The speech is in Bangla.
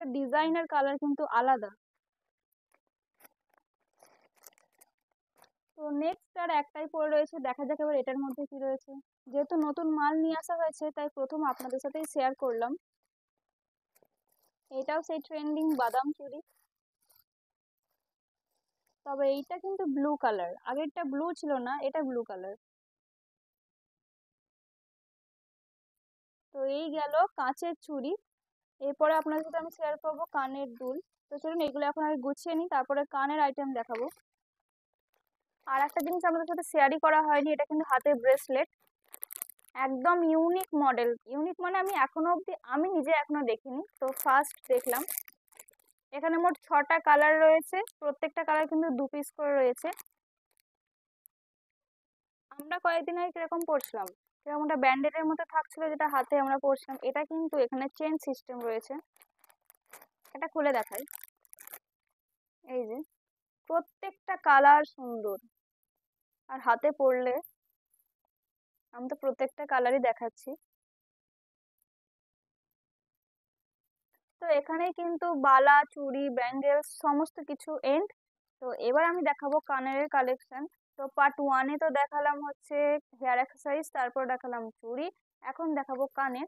প্রত্যেকটা ডিজাইন আর কালার কিন্তু আলাদা। তো নেক্সট আর একটাই পড়ে রয়েছে, দেখা যাক এবার এটার মধ্যে কি রয়েছে। যেহেতু নতুন মাল নিয়ে আসা হয়েছে তাই প্রথম আপনাদের সাথেই শেয়ার করলাম। এটাও সেই ট্রেন্ডিং বাদাম চুড়ি, তবে এইটা কিন্তু ব্লু কালার, আগেরটা ব্লু ছিল না, এটা ব্লু কালার। তো এই গেল কাঁচের চুড়ি। এরপরে আপনাদের সাথে আমি শেয়ার করবো কানের দুল। তো চলুন এগুলো এখন আমি গুছিয়ে নিই, তারপরে কানের আইটেম দেখাবো। আর একটা জিনিস আমাদের সাথে শেয়ারই করা হয়নি, এটা কিন্তু হাতের ব্রেসলেট, একদম ইউনিক মডেল। ইউনিক মানে আমি এখনো অবধি আমি নিজে এখনো দেখিনি, তো ফার্স্ট দেখলাম। এখানে মোট 6টা কালার রয়েছে, প্রত্যেকটা কালার কিন্তু 2 পিস করে রয়েছে। আমরা কয়েকদিন আগে কিরকম পড়ছিলাম, কিরকম একটা ব্যান্ডেডের মতো থাকছিল যেটা হাতে আমরা পড়ছিলাম, এটা কিন্তু এখানে চেন সিস্টেম রয়েছে। এটা খুলে দেখাই, এই যে প্রত্যেকটা কালার সুন্দর, আর হাতে পড়লে আমি তো প্রত্যেকটা কালারই দেখাচ্ছি। তো এখানে কিন্তু বালা, চুড়ি, ব্যাঙ্গেলস সমস্ত কিছু এন্ড। তো এবার আমি দেখাবো কানের কালেকশন। তো পার্ট 1-এ তো দেখালাম হচ্ছে হেয়ার অ্যাক্সেসরিজ, তারপর দেখালাম চুড়ি, এখন দেখাবো কানের।